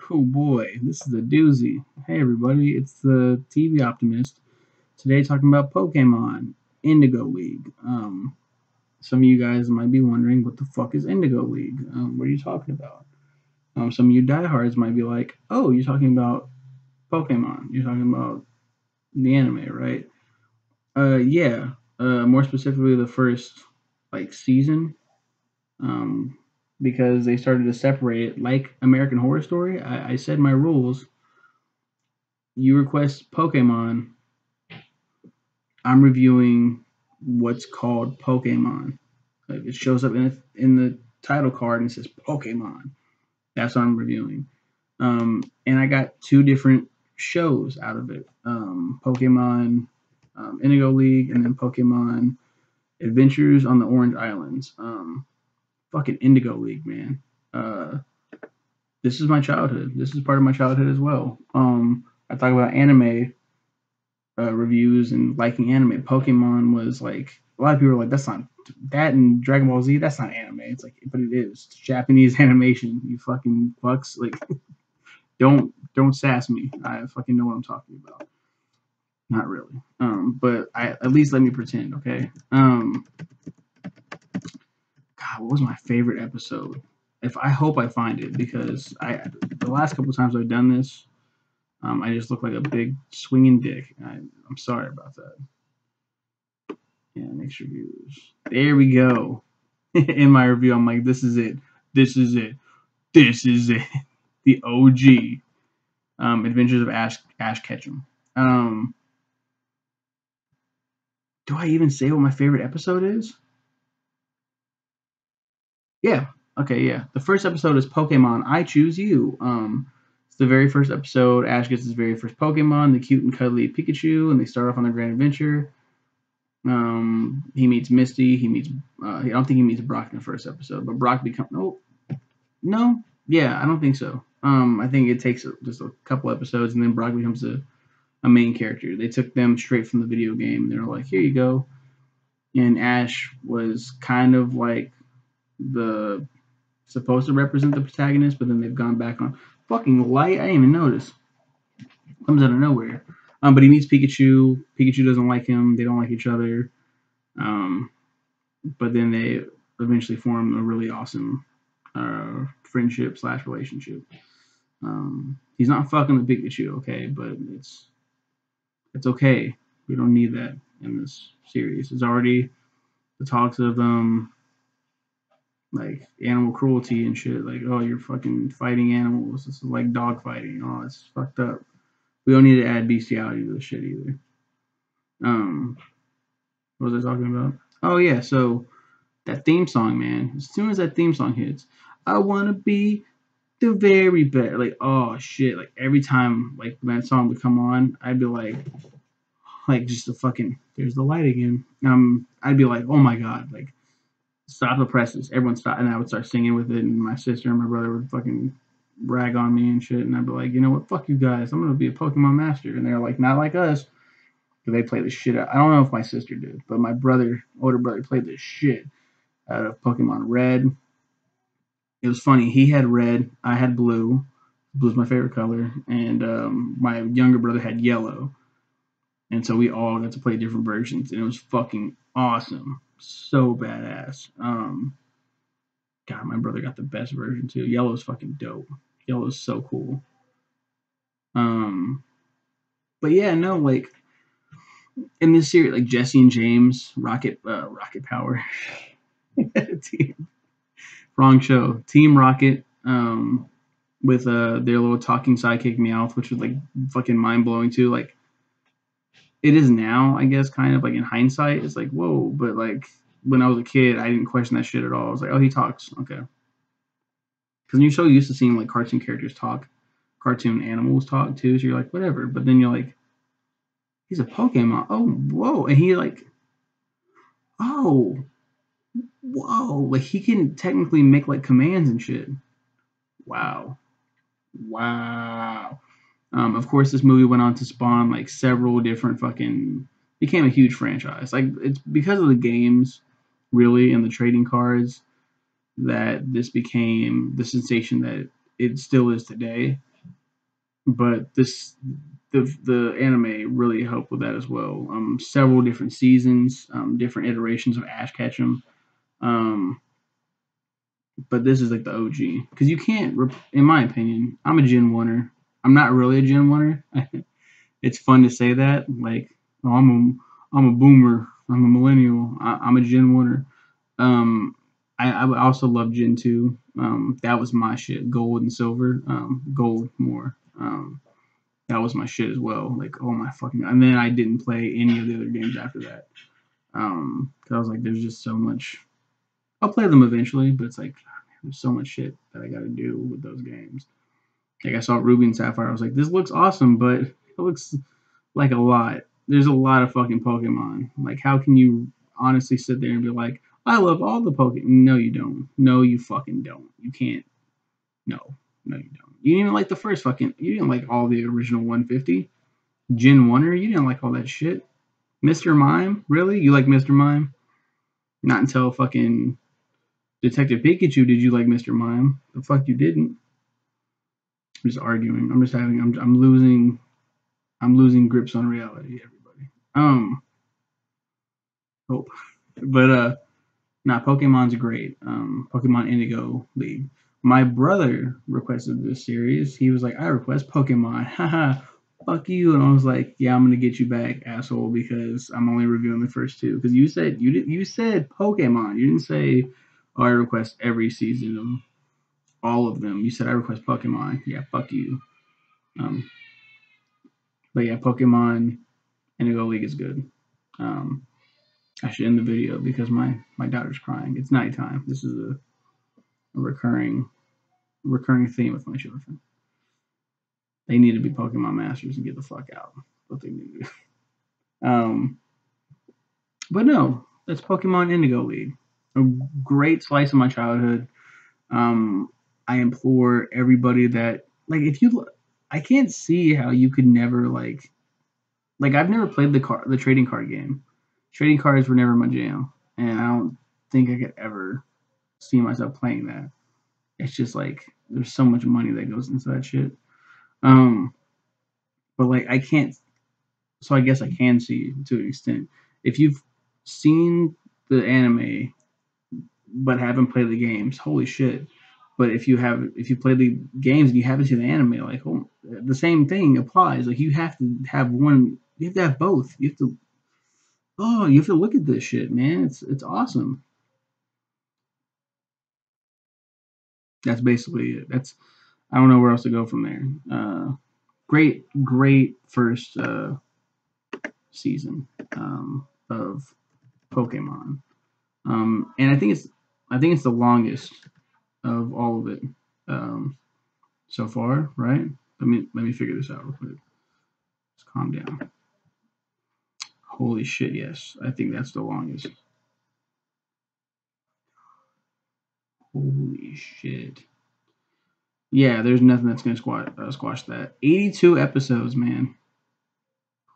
Oh boy, this is a doozy. Hey everybody, it's the TV Optimist. Today talking about Pokemon Indigo League. Some of you guys might be wondering what the fuck is Indigo League? What are you talking about? Some of you diehards might be like, oh, you're talking about Pokemon. You're talking about the anime, right? Yeah. More specifically, the first season. Um, because they started to separate it like American Horror Story. I said my rules. You request Pokemon, I'm reviewing what's called Pokemon. Like it shows up in the title card and it says Pokemon. That's what I'm reviewing. And I got two different shows out of it: Pokemon Indigo League and then Pokemon Adventures on the Orange Islands. Fucking Indigo League, man. Uh, this is my childhood. This is part of my childhood as well. I talk about anime reviews and liking anime. Pokemon was like a lot of people were like, "That's not that," and Dragon Ball Z. That's not anime. It's like, but it is. It's Japanese animation. You fucking fucks. Like, don't sass me. I fucking know what I'm talking about. Not really. But I at least let me pretend. Okay. God, what was my favorite episode? If I hope I find it because the last couple times I've done this, I just look like a big swinging dick. I'm sorry about that. Yeah, mixed reviews. There we go. In my review, I'm like, this is it. This is it. This is it. The OG. Adventures of Ash Ketchum. Do I even say what my favorite episode is? Yeah. Okay, yeah. The first episode is Pokemon I Choose You. It's the very first episode. Ash gets his very first Pokemon, the cute and cuddly Pikachu, and they start off on their grand adventure. He meets Misty. He meets. I don't think he meets Brock in the first episode, but Brock becomes. Oh, no, yeah, I don't think so. I think it takes just a couple episodes, and then Brock becomes a main character. They took them straight from the video game. They were like, here you go. And Ash was kind of like the supposed to represent the protagonist, but then they've gone back on fucking light. I didn't even notice. Comes out of nowhere. But he meets Pikachu. Pikachu doesn't like him. They don't like each other. Um, but then they eventually form a really awesome friendship slash relationship. He's not fucking the Pikachu, okay, but it's okay. We don't need that in this series. It's already the talks of like animal cruelty and shit. Like, oh, you're fucking fighting animals. This is like dog fighting. Oh, it's fucked up. We don't need to add bestiality to the shit either. Um, what was I talking about? Oh yeah, so that theme song, man. As soon as that theme song hits, I wanna be the very best. Like, oh shit! Like every time, like when that song would come on, I'd be like just the fucking. There's the light again. I'd be like, oh my god, like stop the presses. Everyone stop, and I would start singing with it, and my sister and my brother would fucking rag on me and shit, and I'd be like, you know what, fuck you guys, I'm gonna be a Pokemon master, and they're like, not like us. They play the shit out. I don't know if my sister did, but my brother, older brother, played the shit out of Pokemon Red. It was funny. He had red. I had blue. Blue's my favorite color, and my younger brother had yellow. And so we all got to play different versions, and it was fucking awesome. So badass. God, my brother got the best version too. Yellow's fucking dope. Yellow's so cool. Um, but yeah, no, like in this series, like Jesse and James, Rocket Power, team, wrong show, Team Rocket, with their little talking sidekick Meowth, which was like fucking mind blowing too. Like it is now, I guess, kind of like in hindsight, it's like whoa, but like when I was a kid, I didn't question that shit at all. I was like, oh, he talks, okay, because you're so used to seeing like cartoon characters talk, cartoon animals talk too, so you're like whatever. But then you're like, he's a Pokemon. Oh, whoa, and he like, oh, whoa, like he can technically make like commands and shit. Wow, wow. Of course, this movie went on to spawn like several different fucking became a huge franchise. Like it's because of the games, really, and the trading cards that this became the sensation that it still is today. but the anime really helped with that as well. Several different seasons, different iterations of Ash Ketchum. But this is like the OG because you can't, in my opinion, I'm a Gen Oneer. I'm not really a Gen Oneer. It's fun to say that, like, oh, I'm a boomer. I'm a millennial. I'm a Gen Oneer. I also love Gen 2. That was my shit. Gold and silver. Gold more. That was my shit as well. Like, oh my fucking. And then I didn't play any of the other games after that. Cause I was like, there's just so much. I'll play them eventually, but it's like there's so much shit that I got to do with those games. Like I saw Ruby and Sapphire, I was like, this looks awesome, but it looks like a lot. There's a lot of fucking Pokemon. Like, how can you honestly sit there and be like, I love all the Pokemon? No, you don't. No, you fucking don't. You can't. No, no, you don't. You didn't even like the first fucking. You didn't like all the original 150. Gen Oneer, you didn't like all that shit. Mr. Mime, really? You like Mr. Mime? Not until fucking Detective Pikachu did you like Mr. Mime. The fuck you didn't. I'm just arguing. I'm losing grips on reality, everybody. Hope. But Pokemon's great. Pokemon Indigo League. My brother requested this series. He was like, I request Pokemon. Haha. Fuck you. And I was like, yeah, I'm gonna get you back, asshole, because I'm only reviewing the first two. Because you said Pokemon. You didn't say, oh, I request every season of all of them. You said I request Pokemon. Yeah, fuck you. But yeah, Pokemon Indigo League is good. I should end the video because my daughter's crying. It's nighttime. This is a recurring theme with my children. They need to be Pokemon masters and get the fuck out. What they need to do. But no, that's Pokemon Indigo League. A great slice of my childhood. I implore everybody that I can't see how you could never like I've never played the trading card game. Trading cards were never my jam, and I don't think I could ever see myself playing that. It's just like there's so much money that goes into that shit. But like I can't. So I guess I can see to an extent. If you've seen the anime but haven't played the games, holy shit. But if you play the games and you haven't seen the anime, like the same thing applies. Like you have to have one. You have to have both. You have to look at this shit, man. It's awesome. That's basically it. I don't know where else to go from there. Great first season of Pokemon, and I think it's the longest of all of it so far, right? Let me figure this out real quick. Just calm down. Holy shit! Yes, I think that's the longest. Holy shit! Yeah, there's nothing that's gonna squash that. 82 episodes, man.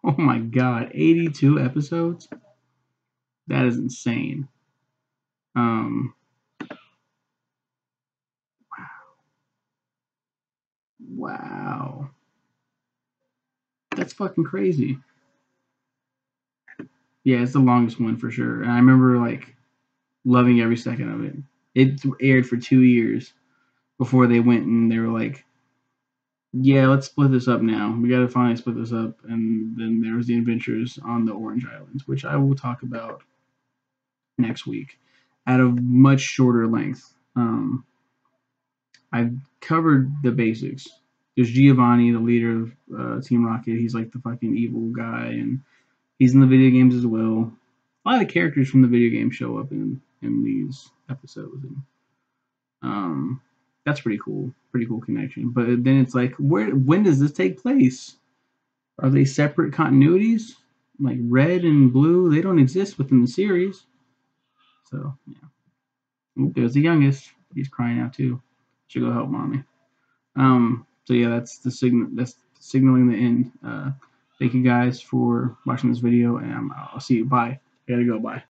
Oh my god, 82 episodes. That is insane. Wow. That's fucking crazy. Yeah, it's the longest one for sure. And I remember like loving every second of it. It aired for 2 years before they went and they were like, yeah, let's split this up now. We gotta finally split this up. And then there was the adventures on the Orange Islands, which I will talk about next week at a much shorter length. I've covered the basics. There's Giovanni, the leader of Team Rocket. He's like the fucking evil guy, and he's in the video games as well. A lot of characters from the video game show up in these episodes, and that's pretty cool. Pretty cool connection. But then it's like, when does this take place? Are they separate continuities? Like Red and Blue, they don't exist within the series. So yeah. Oop, there's the youngest. He's crying out too. Should go help mommy. So yeah, that's the signal. That's signaling the end. Thank you guys for watching this video, and I'll see you. Bye. I gotta go. Bye.